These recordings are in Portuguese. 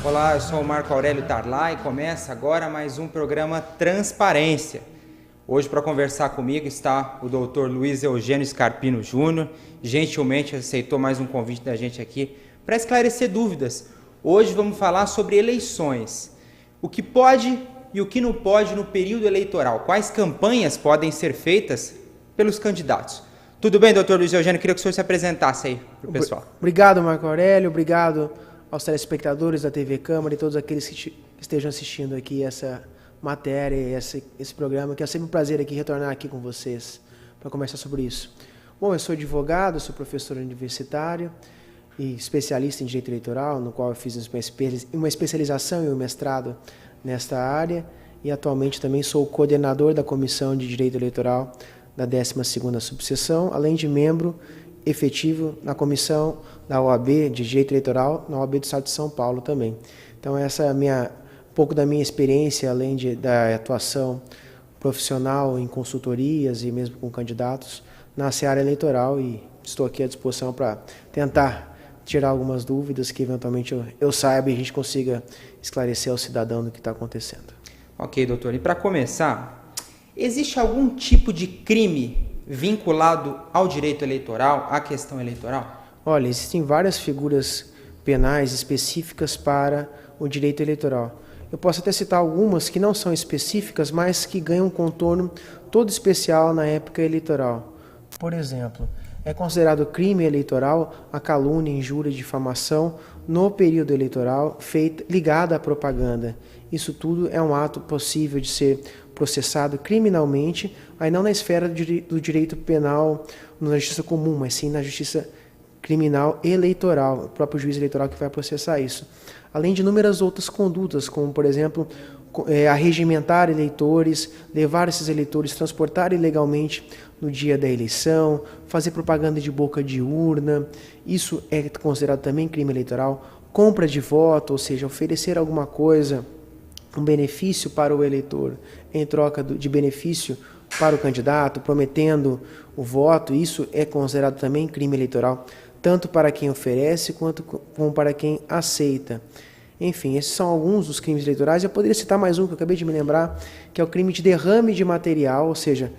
Olá, eu sou o Marco Aurélio Tarlá e começa agora mais um programa Transparência. Hoje para conversar comigo está o Dr. Luiz Eugênio Scarpino Júnior, gentilmente aceitou mais um convite da gente aqui para esclarecer dúvidas. Hoje vamos falar sobre eleições, o que pode e o que não pode no período eleitoral, quais campanhas podem ser feitas pelos candidatos. Tudo bem, doutor Luiz Eugênio? Queria que o senhor se apresentasse aí para o pessoal. Obrigado, Marco Aurélio. Obrigado aos telespectadores da TV Câmara e todos aqueles que estejam assistindo aqui essa matéria, esse programa, que é sempre um prazer aqui retornar aqui com vocês para conversar sobre isso. Bom, eu sou advogado, sou professor universitário e especialista em direito eleitoral, no qual eu fiz uma especialização e um mestrado nesta área e atualmente também sou coordenador da Comissão de Direito Eleitoral da 12ª Subseção, além de membro efetivo na comissão da OAB de Direito Eleitoral, na OAB do Estado de São Paulo também. Então essa é um pouco da minha experiência, além da atuação profissional em consultorias e mesmo com candidatos na seara eleitoral, e estou aqui à disposição para tentar tirar algumas dúvidas que eventualmente eu saiba e a gente consiga esclarecer ao cidadão do que está acontecendo. Ok, doutor. E para começar, existe algum tipo de crime vinculado ao direito eleitoral, à questão eleitoral? Olha, existem várias figuras penais específicas para o direito eleitoral. Eu posso até citar algumas que não são específicas, mas que ganham um contorno todo especial na época eleitoral. Por exemplo, é considerado crime eleitoral a calúnia, injúria e difamação no período eleitoral ligada à propaganda. Isso tudo é um ato possível de ser processado criminalmente, aí não na esfera do direito penal, na justiça comum, mas sim na justiça criminal eleitoral, o próprio juiz eleitoral que vai processar isso. Além de inúmeras outras condutas, como, por exemplo, arregimentar eleitores, levar esses eleitores, transportar ilegalmente no dia da eleição, fazer propaganda de boca de urna, isso é considerado também crime eleitoral. Compra de voto, ou seja, oferecer alguma coisa, um benefício para o eleitor em troca de benefício para o candidato, prometendo o voto, isso é considerado também crime eleitoral, tanto para quem oferece quanto como para quem aceita. Enfim, esses são alguns dos crimes eleitorais. Eu poderia citar mais um que eu acabei de me lembrar, que é o crime de derrame de material, ou seja,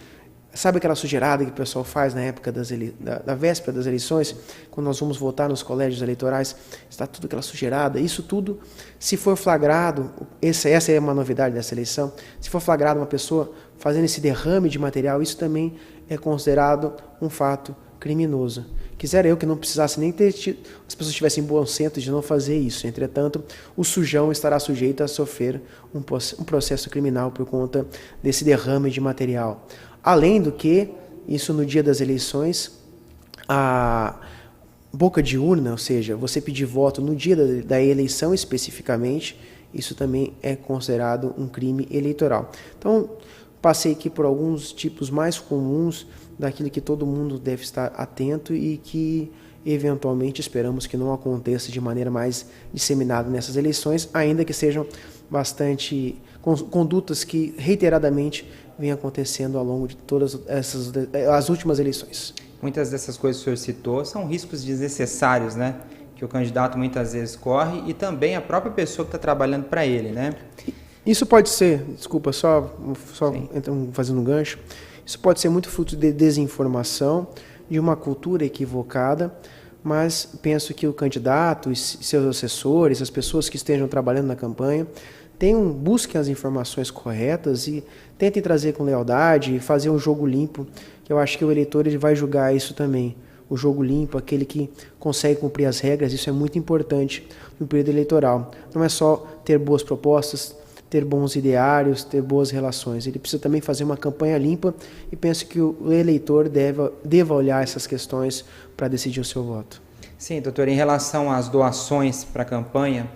sabe aquela sujeirada que o pessoal faz na época da véspera das eleições, quando nós vamos votar nos colégios eleitorais, está tudo aquela sujeirada. Isso tudo, se for flagrado, essa é uma novidade dessa eleição, se for flagrado uma pessoa fazendo esse derrame de material, isso também é considerado um fato criminoso. Quisera eu que não precisasse nem as pessoas tivessem bom senso de não fazer isso. Entretanto, o sujão estará sujeito a sofrer um processo criminal por conta desse derrame de material. Além do que, isso no dia das eleições, a boca de urna, ou seja, você pedir voto no dia da eleição especificamente, isso também é considerado um crime eleitoral. Então, passei aqui por alguns tipos mais comuns daquilo que todo mundo deve estar atento e que, eventualmente, esperamos que não aconteça de maneira mais disseminada nessas eleições, ainda que sejam bastante condutas que, reiteradamente, vêm acontecendo ao longo de todas as últimas eleições. Muitas dessas coisas que o senhor citou são riscos desnecessários, né? Que o candidato muitas vezes corre e também a própria pessoa que está trabalhando para ele, né? Isso pode ser, desculpa, só fazendo um gancho, isso pode ser muito fruto de desinformação, de uma cultura equivocada, mas penso que o candidato e seus assessores, as pessoas que estejam trabalhando na campanha, busquem as informações corretas e tentem trazer com lealdade e fazer um jogo limpo, que eu acho que o eleitor ele vai julgar isso também. O jogo limpo, aquele que consegue cumprir as regras, isso é muito importante no período eleitoral. Não é só ter boas propostas, ter bons ideários, ter boas relações. Ele precisa também fazer uma campanha limpa e penso que o eleitor deva olhar essas questões para decidir o seu voto. Sim, doutor, em relação às doações para a campanha,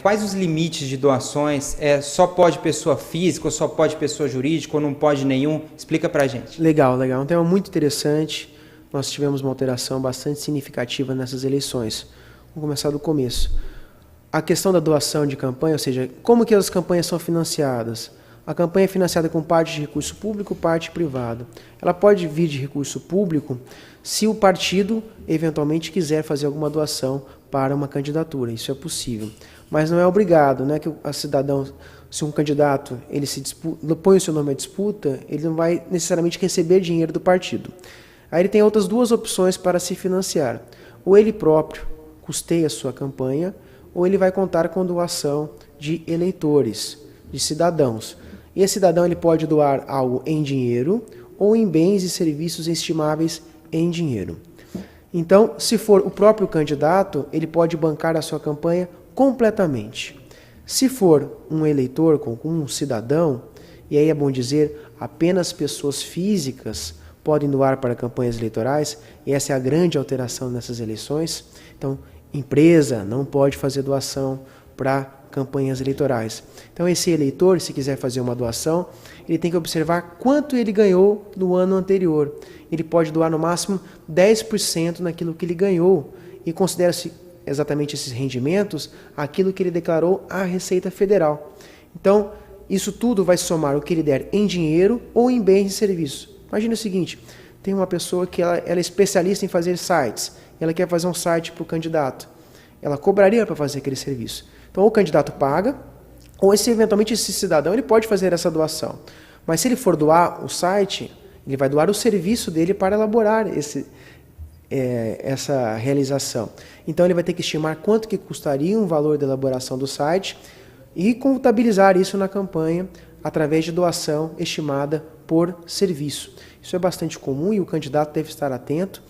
quais os limites de doações? Só pode pessoa física ou só pode pessoa jurídica ou não pode nenhum? Explica para a gente. Legal. Um tema muito interessante. Nós tivemos uma alteração bastante significativa nessas eleições. Vamos começar do começo. A questão da doação de campanha, ou seja, como que as campanhas são financiadas? A campanha é financiada com parte de recurso público, parte privado. Ela pode vir de recurso público se o partido, eventualmente, quiser fazer alguma doação para uma candidatura. Isso é possível. mas não é obrigado, né, que o cidadão, se um candidato ele põe o seu nome à disputa, ele não vai necessariamente receber dinheiro do partido. Aí ele tem outras duas opções para se financiar. Ou ele próprio custeia a sua campanha, ou ele vai contar com doação de eleitores, de cidadãos. E esse cidadão ele pode doar algo em dinheiro ou em bens e serviços estimáveis em dinheiro. Então, se for o próprio candidato, ele pode bancar a sua campanha completamente. Se for um eleitor, um cidadão, e aí é bom dizer, apenas pessoas físicas podem doar para campanhas eleitorais, e essa é a grande alteração nessas eleições. Então, empresa não pode fazer doação para campanhas eleitorais. Então, esse eleitor, se quiser fazer uma doação, ele tem que observar quanto ele ganhou no ano anterior. Ele pode doar no máximo 10% naquilo que ele ganhou e considera-se exatamente esses rendimentos aquilo que ele declarou à Receita Federal. Então, isso tudo vai somar o que ele der em dinheiro ou em bens e serviços. Imagina o seguinte, tem uma pessoa que ela é especialista em fazer sites, ela quer fazer um site para o candidato. Ela cobraria para fazer aquele serviço. Então, ou o candidato paga, ou eventualmente esse cidadão ele pode fazer essa doação. Mas se ele for doar o site, ele vai doar o serviço dele para elaborar essa realização. Então ele vai ter que estimar quanto que custaria um valor da elaboração do site e contabilizar isso na campanha através de doação estimada por serviço. Isso é bastante comum e o candidato deve estar atento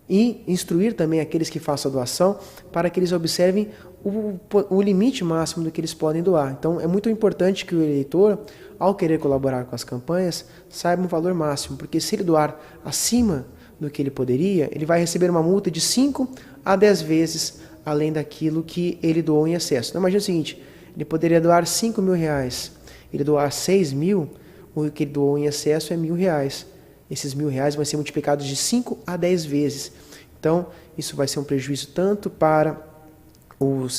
e instruir também aqueles que façam a doação para que eles observem o limite máximo do que eles podem doar. Então é muito importante que o eleitor, ao querer colaborar com as campanhas, saiba um valor máximo, porque se ele doar acima do que ele poderia, ele vai receber uma multa de 5 a 10 vezes além daquilo que ele doou em excesso. Então imagina o seguinte, ele poderia doar 5 mil reais, ele doar 6 mil, o que ele doou em excesso é R$1.000. Esses R$1.000 vão ser multiplicados de 5 a 10 vezes. Então isso vai ser um prejuízo tanto para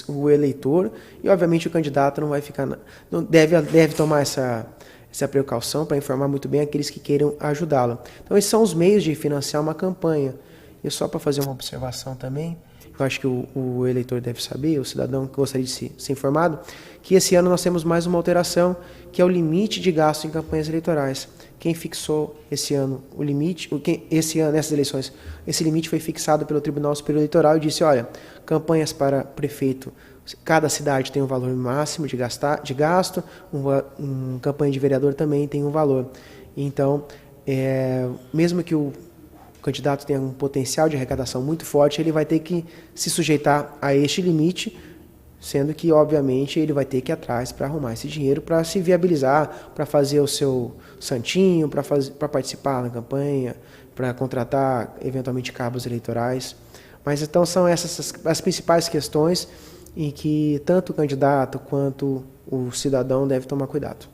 o eleitor e obviamente o candidato não vai ficar, não deve tomar essa precaução para informar muito bem aqueles que queiram ajudá-lo. Então esses são os meios de financiar uma campanha. E só para fazer uma observação também, eu acho que o eleitor deve saber, o cidadão que gostaria de ser informado, que esse ano nós temos mais uma alteração, que é o limite de gasto em campanhas eleitorais. Quem fixou esse ano o limite, esse ano, nessas eleições, esse limite foi fixado pelo Tribunal Superior Eleitoral e disse, olha, campanhas para prefeito, cada cidade tem um valor máximo de gasto, uma campanha de vereador também tem um valor. Então, mesmo que o candidato tenha um potencial de arrecadação muito forte, ele vai ter que se sujeitar a este limite, sendo que, obviamente, ele vai ter que ir atrás para arrumar esse dinheiro, para se viabilizar, para fazer o seu santinho, para participar na campanha, para contratar, eventualmente, cabos eleitorais. Mas, então, são essas as principais questões em que tanto o candidato quanto o cidadão deve tomar cuidado.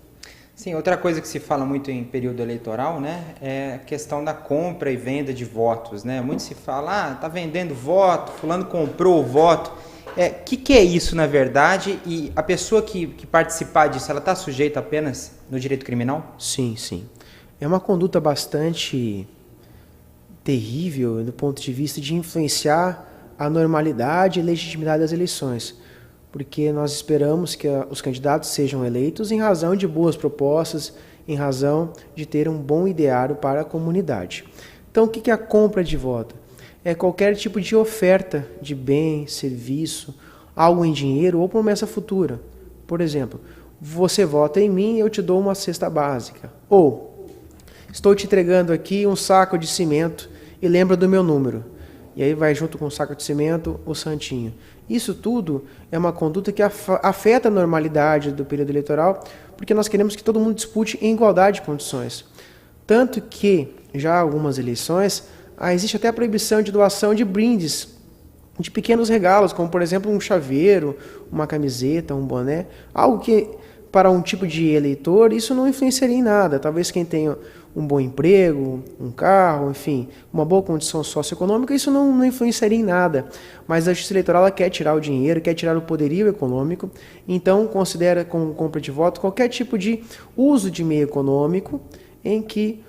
Sim, outra coisa que se fala muito em período eleitoral, né, é a questão da compra e venda de votos, né? Muito se fala, tá vendendo voto, fulano comprou o voto. Que é isso, na verdade? E a pessoa que participar disso, ela está sujeita apenas no direito criminal? Sim, sim. É uma conduta bastante terrível do ponto de vista de influenciar a normalidade e legitimidade das eleições, porque nós esperamos que os candidatos sejam eleitos em razão de boas propostas, em razão de ter um bom ideário para a comunidade. Então, o que é a compra de voto? É qualquer tipo de oferta de bem, serviço, algo em dinheiro ou promessa futura. Por exemplo, você vota em mim e eu te dou uma cesta básica. Ou, estou te entregando aqui um saco de cimento e lembra do meu número. E aí vai junto com o saco de cimento o santinho. Isso tudo é uma conduta que afeta a normalidade do período eleitoral, porque nós queremos que todo mundo dispute em igualdade de condições. Tanto que, já algumas eleições, existe até a proibição de doação de brindes, de pequenos regalos, como, por exemplo, um chaveiro, uma camiseta, um boné, algo que, para um tipo de eleitor, isso não influenciaria em nada. Talvez quem tenha um bom emprego, um carro, enfim, uma boa condição socioeconômica, isso não influenciaria em nada. Mas a Justiça Eleitoral ela quer tirar o dinheiro, quer tirar o poderio econômico, então considera como compra de voto qualquer tipo de uso de meio econômico em que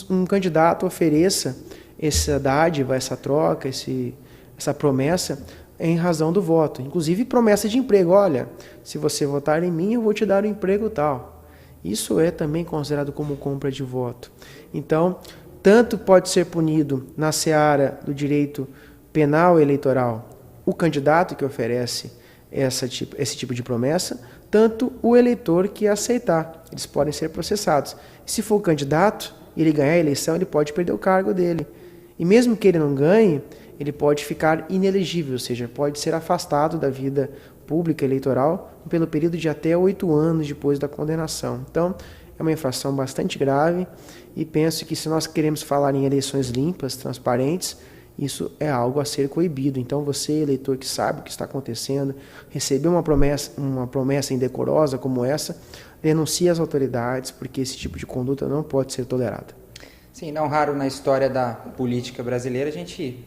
um candidato ofereça essa dádiva, essa troca, essa promessa em razão do voto. Inclusive promessa de emprego. Olha, se você votar em mim, eu vou te dar um emprego tal. Isso é também considerado como compra de voto. Então, tanto pode ser punido na seara do direito penal eleitoral o candidato que oferece esse tipo de promessa, tanto o eleitor que aceitar. Eles podem ser processados. Se for o candidato e ele ganhar a eleição, ele pode perder o cargo dele. E mesmo que ele não ganhe, ele pode ficar inelegível, ou seja, pode ser afastado da vida pública eleitoral pelo período de até 8 anos depois da condenação. Então, é uma infração bastante grave e penso que se nós queremos falar em eleições limpas, transparentes, isso é algo a ser coibido. Então, você, eleitor que sabe o que está acontecendo, recebeu uma promessa indecorosa como essa, denuncie as autoridades, porque esse tipo de conduta não pode ser tolerada. Sim, não raro na história da política brasileira a gente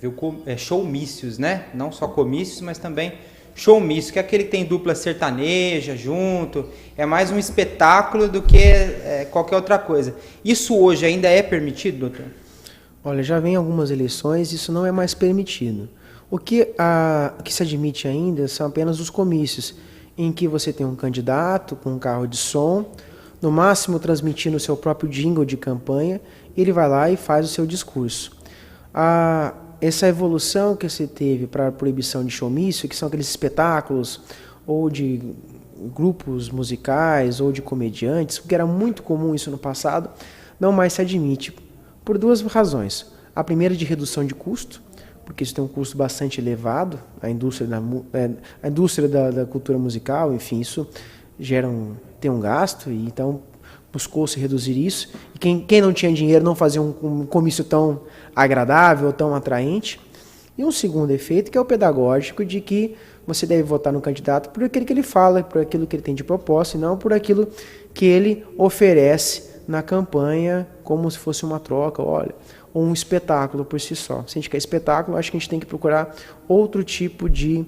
viu showmícios, né? Não só comícios, mas também showmício, que é aquele que tem dupla sertaneja junto, é mais um espetáculo do que qualquer outra coisa. Isso hoje ainda é permitido, doutor? Olha, já vem algumas eleições, isso não é mais permitido. O que se admite ainda são apenas os comícios, em que você tem um candidato com um carro de som, no máximo transmitindo o seu próprio jingle de campanha, e ele vai lá e faz o seu discurso. Essa evolução que se teve para a proibição de showmício, que são aqueles espetáculos ou de grupos musicais ou de comediantes, porque era muito comum isso no passado, não mais se admite, por 2 razões. A primeira de redução de custo, porque isso tem um custo bastante elevado, a indústria da cultura musical, enfim, isso tem um gasto, e então buscou-se reduzir isso. E quem não tinha dinheiro não fazia um comício tão agradável, tão atraente. E um segundo efeito, que é o pedagógico, de que você deve votar no candidato por aquilo que ele fala, por aquilo que ele tem de proposta, e não por aquilo que ele oferece na campanha, como se fosse uma troca, ou um espetáculo por si só. Se a gente quer espetáculo, acho que a gente tem que procurar outro tipo de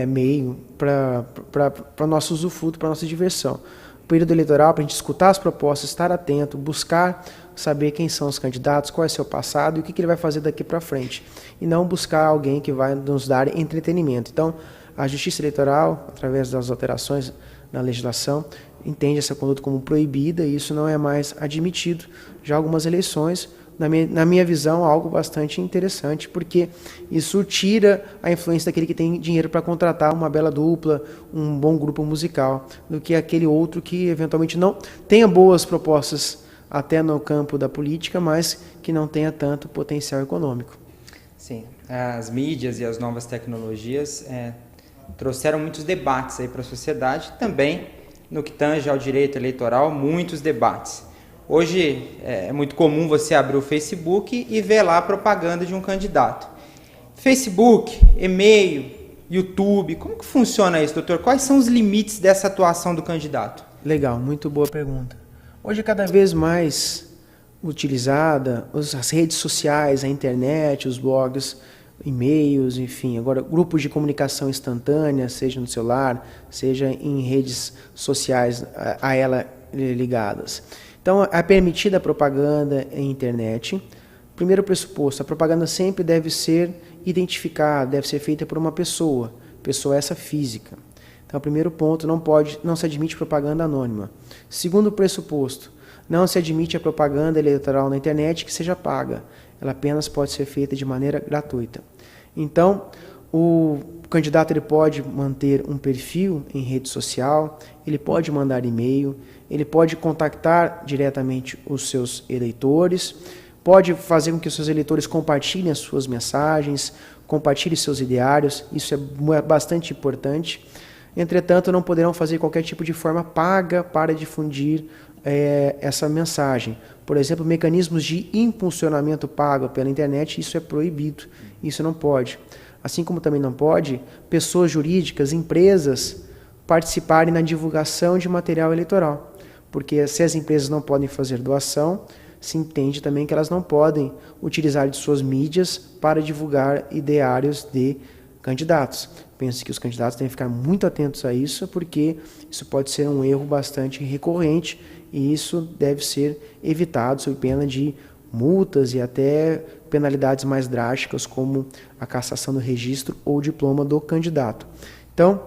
meio para nosso usufruto, para nossa diversão. O período eleitoral, para a gente escutar as propostas, estar atento, buscar saber quem são os candidatos, qual é o seu passado e o que ele vai fazer daqui para frente. E não buscar alguém que vai nos dar entretenimento. Então, a Justiça Eleitoral, através das alterações na legislação, entende essa conduta como proibida e isso não é mais admitido. Já algumas eleições, na minha visão, algo bastante interessante, porque isso tira a influência daquele que tem dinheiro para contratar uma bela dupla, um bom grupo musical, do que aquele outro que eventualmente não tenha boas propostas até no campo da política, mas que não tenha tanto potencial econômico. Sim, as mídias e as novas tecnologias trouxeram muitos debates aí para a sociedade, também no que tange ao direito eleitoral, muitos debates. Hoje é muito comum você abrir o Facebook e ver lá a propaganda de um candidato. Facebook, e-mail, YouTube, como que funciona isso, doutor? Quais são os limites dessa atuação do candidato? Legal, muito boa pergunta. Hoje é cada vez mais utilizada as redes sociais, a internet, os blogs, e-mails, enfim, agora grupos de comunicação instantânea, seja no celular, seja em redes sociais a ela ligadas. Então, é permitida a propaganda em internet. Primeiro pressuposto, a propaganda sempre deve ser identificada, deve ser feita por uma pessoa essa física. Então, primeiro ponto, não se admite propaganda anônima. Segundo pressuposto, não se admite a propaganda eleitoral na internet que seja paga. Ela apenas pode ser feita de maneira gratuita. Então, o candidato ele pode manter um perfil em rede social, ele pode mandar e-mail, ele pode contactar diretamente os seus eleitores, pode fazer com que os seus eleitores compartilhem as suas mensagens, compartilhem seus ideários, isso é bastante importante. Entretanto, não poderão fazer qualquer tipo de forma paga para difundir essa mensagem. Por exemplo, mecanismos de impulsionamento pago pela internet, isso é proibido, isso não pode. Assim como também não pode pessoas jurídicas, empresas, participarem na divulgação de material eleitoral. Porque se as empresas não podem fazer doação, se entende também que elas não podem utilizar de suas mídias para divulgar ideários de candidatos. Penso que os candidatos têm que ficar muito atentos a isso, porque isso pode ser um erro bastante recorrente e isso deve ser evitado sob pena de multas e até penalidades mais drásticas, como a cassação do registro ou diploma do candidato. Então,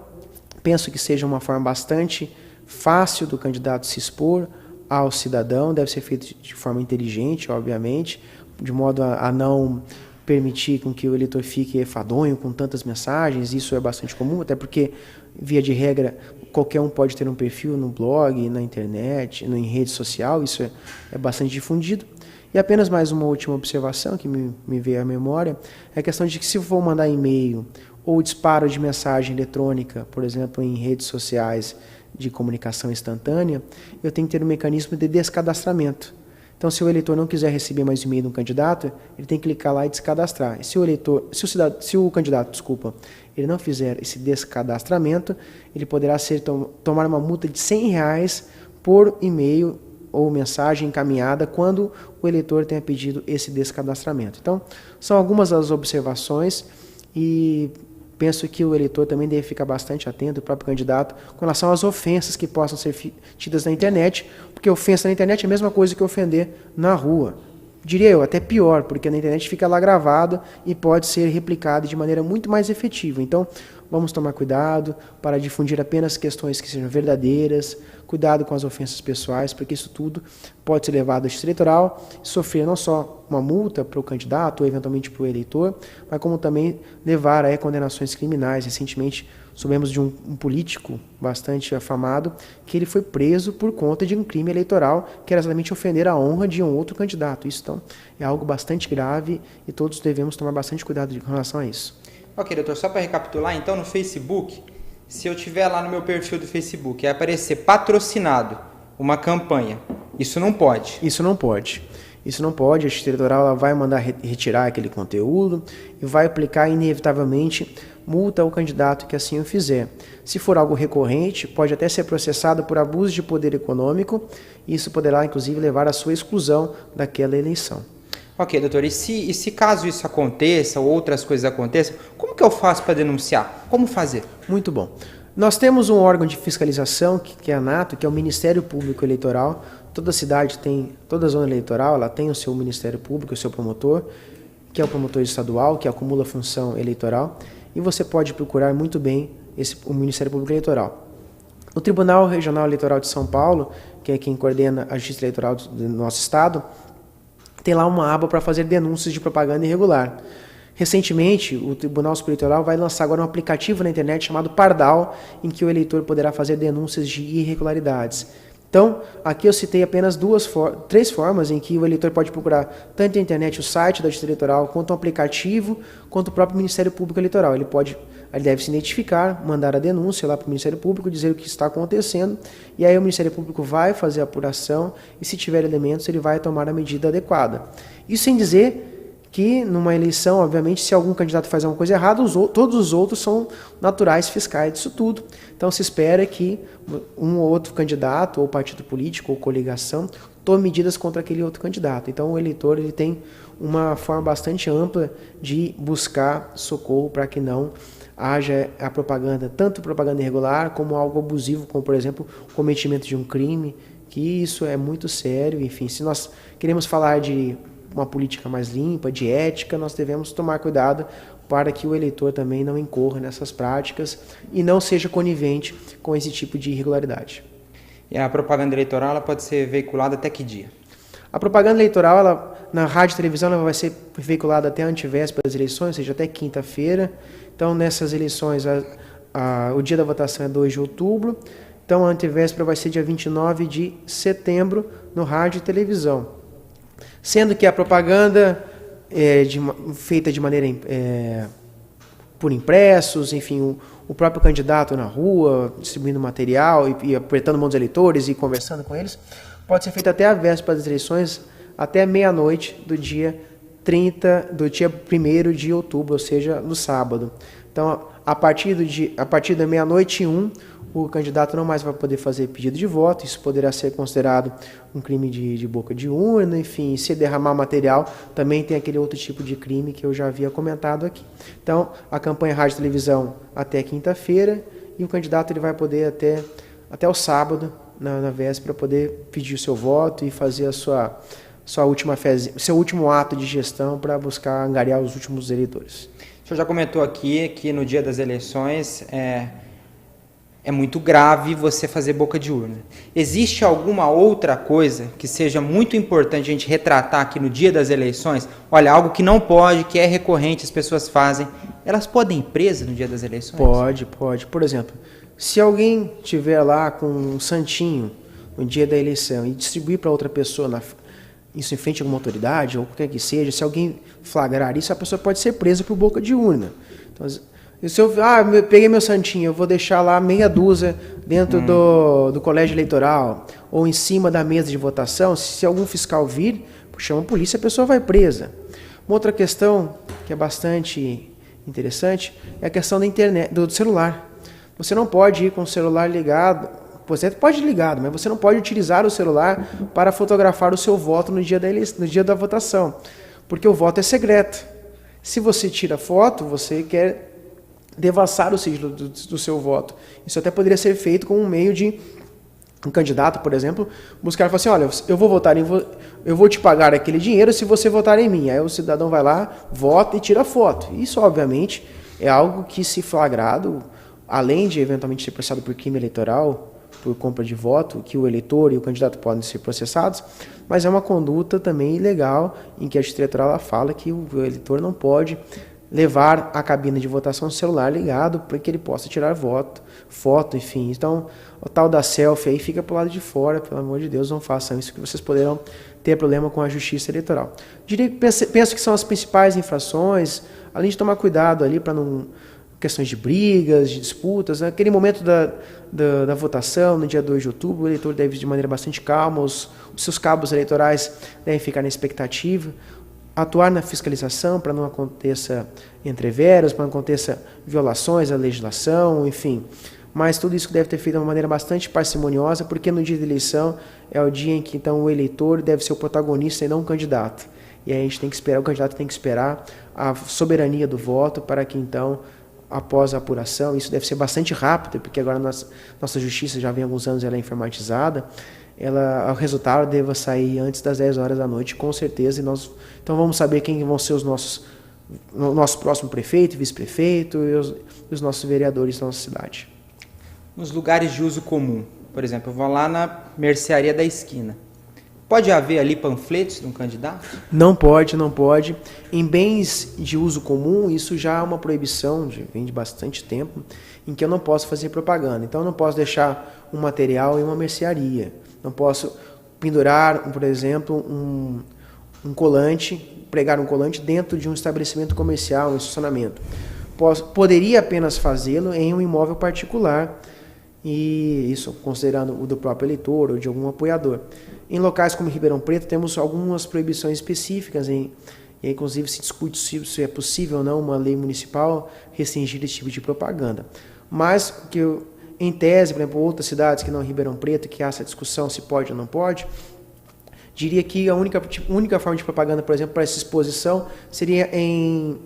penso que seja uma forma bastante fácil do candidato se expor ao cidadão, deve ser feito de forma inteligente, obviamente, de modo a não permitir com que o eleitor fique enfadonho com tantas mensagens. Isso é bastante comum, até porque, via de regra, qualquer um pode ter um perfil no blog, na internet, em rede social, isso é bastante difundido. E apenas mais uma última observação que me veio à memória, é a questão de que se for mandar e-mail ou disparo de mensagem eletrônica, por exemplo, em redes sociais de comunicação instantânea, eu tenho que ter um mecanismo de descadastramento. Então, se o eleitor não quiser receber mais e-mail de um candidato, ele tem que clicar lá e descadastrar. E se o candidato, ele não fizer esse descadastramento, ele poderá tomar uma multa de R$100 por e-mail ou mensagem encaminhada quando o eleitor tenha pedido esse descadastramento. Então, são algumas das observações e penso que o eleitor também deve ficar bastante atento, o próprio candidato, com relação às ofensas que possam ser tidas na internet, porque ofensa na internet é a mesma coisa que ofender na rua. Diria eu, até pior, porque na internet fica lá gravado e pode ser replicado de maneira muito mais efetiva. Então, vamos tomar cuidado para difundir apenas questões que sejam verdadeiras, cuidado com as ofensas pessoais, porque isso tudo pode ser levado à justiça eleitoral e sofrer não só uma multa para o candidato ou eventualmente para o eleitor, mas como também levar a condenações criminais. Recentemente, soubemos de um político bastante afamado que ele foi preso por conta de um crime eleitoral que era exatamente ofender a honra de um outro candidato. Isso, então, é algo bastante grave e todos devemos tomar bastante cuidado com relação a isso. Ok, doutor, só para recapitular, então, no Facebook, se eu tiver lá no meu perfil do Facebook e aparecer patrocinado uma campanha, isso não pode? Isso não pode. Isso não pode, a Justiça Eleitoral ela vai mandar retirar aquele conteúdo e vai aplicar inevitavelmente multa ao candidato que assim o fizer. Se for algo recorrente, pode até ser processado por abuso de poder econômico e isso poderá, inclusive, levar à sua exclusão daquela eleição. Ok, doutor, e se caso isso aconteça ou outras coisas aconteçam, como que eu faço para denunciar? Como fazer? Muito bom. Nós temos um órgão de fiscalização, que é a ANATO, que é o Ministério Público Eleitoral. Toda cidade tem, toda zona eleitoral, ela tem o seu Ministério Público, o seu promotor, que é o promotor estadual, que acumula a função eleitoral, e você pode procurar muito bem o Ministério Público Eleitoral. O Tribunal Regional Eleitoral de São Paulo, que é quem coordena a justiça eleitoral do nosso estado, tem lá uma aba para fazer denúncias de propaganda irregular. Recentemente, o Tribunal Superior Eleitoral vai lançar agora um aplicativo na internet chamado Pardal, em que o eleitor poderá fazer denúncias de irregularidades. Então, aqui eu citei apenas três formas em que o eleitor pode procurar tanto na internet o site da Justiça Eleitoral, quanto o aplicativo, quanto o próprio Ministério Público Eleitoral. Ele deve se identificar, mandar a denúncia lá para o Ministério Público, dizer o que está acontecendo, e aí o Ministério Público vai fazer a apuração, e se tiver elementos, ele vai tomar a medida adequada. Isso sem dizer que numa eleição, obviamente, se algum candidato faz alguma coisa errada, todos os outros são naturais fiscais disso tudo. Então se espera que um ou outro candidato, ou partido político, ou coligação, tome medidas contra aquele outro candidato. Então o eleitor ele tem uma forma bastante ampla de buscar socorro para que não haja a propaganda, tanto propaganda irregular, como algo abusivo, como por exemplo o cometimento de um crime, que isso é muito sério. Enfim, se nós queremos falar de uma política mais limpa, de ética, nós devemos tomar cuidado para que o eleitor também não incorra nessas práticas e não seja conivente com esse tipo de irregularidade. E a propaganda eleitoral ela pode ser veiculada até que dia? A propaganda eleitoral, na rádio e televisão, ela vai ser veiculada até a antevéspera das eleições, ou seja, até quinta-feira. Então, nessas eleições, o dia da votação é 2 de outubro. Então, a antevéspera vai ser dia 29 de setembro, no rádio e televisão. Sendo que a propaganda é feita de maneira por impressos, enfim, o próprio candidato na rua, distribuindo material e apertando mão dos eleitores e conversando com eles, pode ser feita até a véspera das eleições, até meia-noite do dia 1º de outubro, ou seja, no sábado. Então, a partir da meia-noite e 1, o candidato não mais vai poder fazer pedido de voto, isso poderá ser considerado um crime de boca de urna, enfim, se derramar material, também tem aquele outro tipo de crime que eu já havia comentado aqui. Então, a campanha rádio e televisão até quinta-feira, e o candidato ele vai poder até o sábado, na véspera, poder pedir o seu voto e fazer a seu último ato de gestão para buscar angariar os últimos eleitores. O senhor já comentou aqui que no dia das eleições é muito grave você fazer boca de urna. Existe alguma outra coisa que seja muito importante a gente retratar aqui no dia das eleições? Olha, algo que não pode, que é recorrente, as pessoas fazem. Elas podem ir presas no dia das eleições? Pode. Por exemplo, se alguém tiver lá com um santinho no dia da eleição e distribuir para outra pessoa, isso em frente a alguma autoridade, ou qualquer que seja, se alguém flagrar isso, a pessoa pode ser presa por boca de urna. Então, se eu peguei meu santinho, eu vou deixar lá meia dúzia dentro do colégio eleitoral ou em cima da mesa de votação, se algum fiscal vir, chama a polícia, a pessoa vai presa. Uma outra questão que é bastante interessante é a questão da internet, do celular. Você não pode ir com o celular ligado, você pode ir ligado, mas você não pode utilizar o celular para fotografar o seu voto no dia da votação, porque o voto é secreto. Se você tira foto, você quer devassar o sigilo do seu voto. Isso até poderia ser feito com um meio de um candidato, por exemplo, buscar e falar assim, olha, eu vou te pagar aquele dinheiro se você votar em mim. Aí o cidadão vai lá, vota e tira foto. Isso, obviamente, é algo que, se flagrado, além de eventualmente ser processado por crime eleitoral, por compra de voto, que o eleitor e o candidato podem ser processados, mas é uma conduta também ilegal, em que a Justiça Eleitoral fala que o eleitor não pode levar a cabine de votação o celular ligado para que ele possa tirar foto, enfim. Então, o tal da selfie aí fica para o lado de fora, pelo amor de Deus, não façam isso, que vocês poderão ter problema com a Justiça Eleitoral. Penso que são as principais infrações, além de tomar cuidado ali para não... questões de brigas, de disputas, naquele momento da votação, no dia 2 de outubro, o eleitor deve ir de maneira bastante calma, os seus cabos eleitorais devem ficar na expectativa, atuar na fiscalização para não aconteça entreveros, para não aconteça violações à legislação, enfim. Mas tudo isso deve ter feito de uma maneira bastante parcimoniosa, porque no dia da eleição é o dia em que então o eleitor deve ser o protagonista e não o candidato. E aí a gente tem que esperar, o candidato tem que esperar a soberania do voto para que então, após a apuração, isso deve ser bastante rápido, porque agora nossa justiça já vem há alguns anos, ela é informatizada, o resultado deva sair antes das 10 horas da noite, com certeza, então vamos saber quem vão ser o nosso próximo prefeito, vice-prefeito e os nossos vereadores da nossa cidade. Nos lugares de uso comum, por exemplo, eu vou lá na mercearia da esquina, pode haver ali panfletos de um candidato? Não pode. Em bens de uso comum, isso já é uma proibição, vem de bastante tempo, em que eu não posso fazer propaganda. Então, eu não posso deixar um material em uma mercearia. Não posso pendurar, por exemplo, um colante, pregar um colante dentro de um estabelecimento comercial, um estacionamento. Poderia apenas fazê-lo em um imóvel particular, e isso considerando o do próprio eleitor ou de algum apoiador. Em locais como Ribeirão Preto, temos algumas proibições específicas, e inclusive se discute se é possível ou não uma lei municipal restringir esse tipo de propaganda. Mas, em tese, por exemplo, outras cidades que não Ribeirão Preto, que há essa discussão se pode ou não pode, diria que a única forma de propaganda, por exemplo, para essa exposição, seria em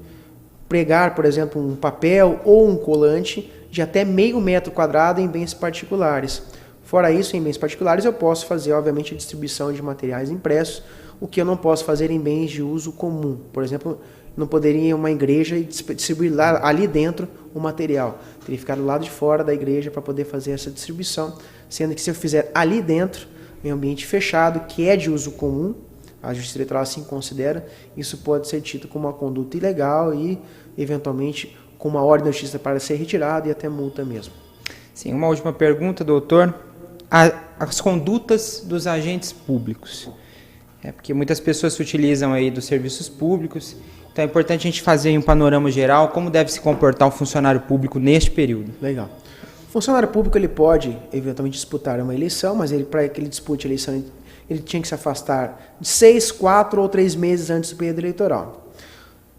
pregar, por exemplo, um papel ou um colante de até meio metro quadrado em bens particulares. Fora isso, em bens particulares, eu posso fazer, obviamente, a distribuição de materiais impressos, o que eu não posso fazer em bens de uso comum. Por exemplo, não poderia ir a uma igreja e distribuir ali dentro o material. Teria que ficar do lado de fora da igreja para poder fazer essa distribuição, sendo que se eu fizer ali dentro, em ambiente fechado, que é de uso comum, a Justiça Eleitoral assim considera, isso pode ser tido como uma conduta ilegal e, eventualmente, com uma ordem da Justiça para ser retirado e até multa mesmo. Sim, uma última pergunta, doutor. As condutas dos agentes públicos. Porque muitas pessoas se utilizam aí dos serviços públicos, então é importante a gente fazer um panorama geral, como deve se comportar um funcionário público neste período. Legal. O funcionário público ele pode, eventualmente, disputar uma eleição, mas para que ele dispute a eleição, ele tinha que se afastar de 6, 4 ou 3 meses antes do período eleitoral.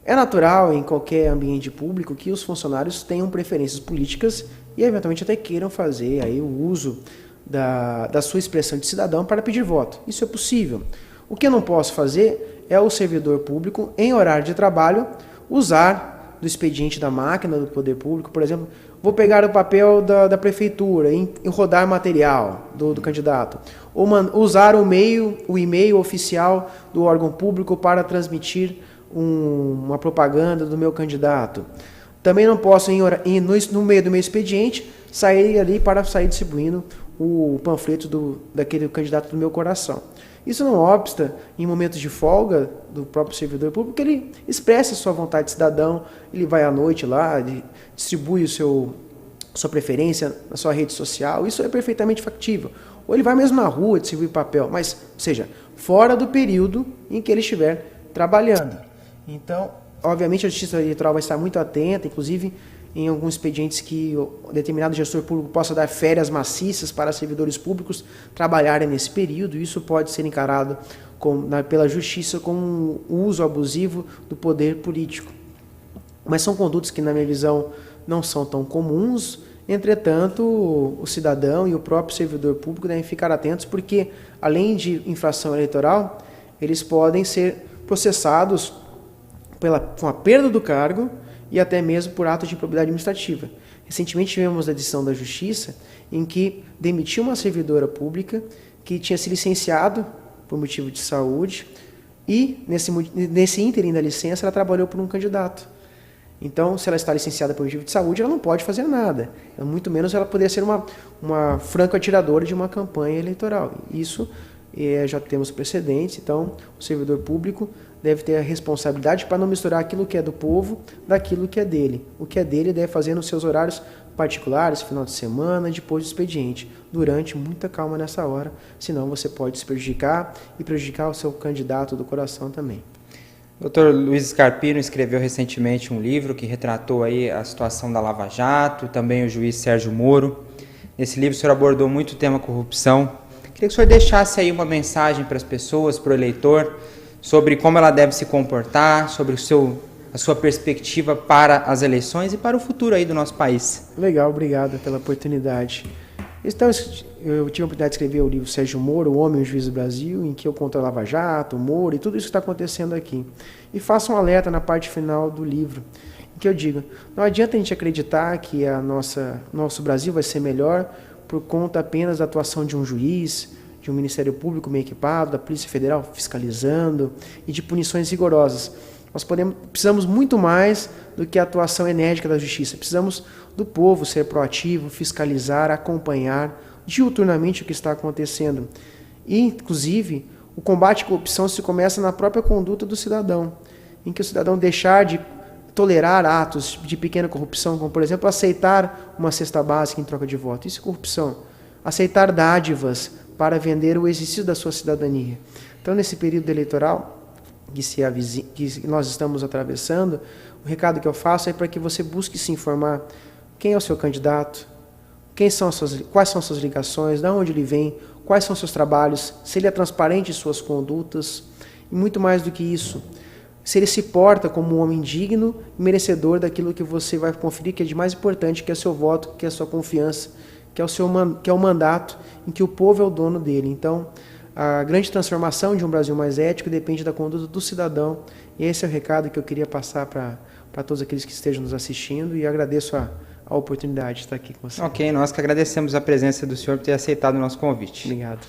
É natural, em qualquer ambiente público, que os funcionários tenham preferências políticas e, eventualmente, até queiram fazer aí o uso da sua expressão de cidadão para pedir voto. Isso é possível. O que eu não posso fazer é o servidor público, em horário de trabalho, usar do expediente da máquina do poder público. Por exemplo, vou pegar o papel da prefeitura em rodar material do candidato, ou usar o e-mail oficial do órgão público para transmitir uma propaganda do meu candidato. Também não posso, no meio do meu expediente, sair ali para sair distribuindo o panfleto daquele candidato do meu coração. Isso não obsta, em momentos de folga do próprio servidor público, que ele expressa a sua vontade de cidadão, ele vai à noite lá, distribui sua preferência na sua rede social, isso é perfeitamente factível. Ou ele vai mesmo na rua distribuir papel, mas, ou seja, fora do período em que ele estiver trabalhando. Então, obviamente, a Justiça Eleitoral vai estar muito atenta, inclusive em alguns expedientes que o determinado gestor público possa dar férias maciças para servidores públicos trabalharem nesse período. Isso pode ser encarado pela Justiça como um uso abusivo do poder político. Mas são condutas que, na minha visão, não são tão comuns. Entretanto, o cidadão e o próprio servidor público devem ficar atentos, porque, além de infração eleitoral, eles podem ser processados com a perda do cargo e até mesmo por atos de improbidade administrativa. Recentemente tivemos a decisão da Justiça em que demitiu uma servidora pública que tinha se licenciado por motivo de saúde e, nesse ínterim da licença, ela trabalhou por um candidato. Então, se ela está licenciada por motivo de saúde, ela não pode fazer nada. Muito menos ela poderia ser uma franco-atiradora de uma campanha eleitoral. Isso já temos precedentes, então o servidor público deve ter a responsabilidade para não misturar aquilo que é do povo daquilo que é dele. O que é dele deve fazer nos seus horários particulares, final de semana, depois do expediente. Durante, muita calma nessa hora, senão você pode se prejudicar e prejudicar o seu candidato do coração também. O Dr. Luiz Scarpino escreveu recentemente um livro que retratou aí a situação da Lava Jato, também o juiz Sérgio Moro. Nesse livro o senhor abordou muito o tema corrupção. Queria que o senhor deixasse aí uma mensagem para as pessoas, para o eleitor, sobre como ela deve se comportar, sobre a sua perspectiva para as eleições e para o futuro aí do nosso país. Legal, obrigado pela oportunidade. Então, eu tive a oportunidade de escrever o livro Sérgio Moro, O Homem e o Juiz do Brasil, em que eu conto a Lava Jato, o Moro e tudo isso que está acontecendo aqui. E faço um alerta na parte final do livro, em que eu digo, não adianta a gente acreditar que nosso Brasil vai ser melhor por conta apenas da atuação de um juiz, de um Ministério Público bem equipado, da Polícia Federal fiscalizando e de punições rigorosas. Nós precisamos muito mais do que a atuação enérgica da Justiça. Precisamos do povo ser proativo, fiscalizar, acompanhar diuturnamente o que está acontecendo. E, inclusive, o combate à corrupção se começa na própria conduta do cidadão, em que o cidadão deixar de tolerar atos de pequena corrupção, como, por exemplo, aceitar uma cesta básica em troca de voto. Isso é corrupção. Aceitar dádivas para vender o exercício da sua cidadania. Então, nesse período eleitoral que nós estamos atravessando, o recado que eu faço é para que você busque se informar quem é o seu candidato, quais são as suas ligações, de onde ele vem, quais são os seus trabalhos, se ele é transparente em suas condutas, e muito mais do que isso, se ele se porta como um homem digno e merecedor daquilo que você vai conferir, que é de mais importante, que é seu voto, que é a sua confiança, que é o mandato em que o povo é o dono dele. Então, a grande transformação de um Brasil mais ético depende da conduta do cidadão. E esse é o recado que eu queria passar para todos aqueles que estejam nos assistindo, e agradeço a oportunidade de estar aqui com você. Ok, nós que agradecemos a presença do senhor por ter aceitado o nosso convite. Obrigado.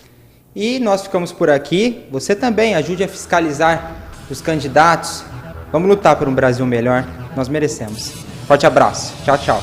E nós ficamos por aqui. Você também ajude a fiscalizar os candidatos. Vamos lutar por um Brasil melhor. Nós merecemos. Forte abraço. Tchau, tchau.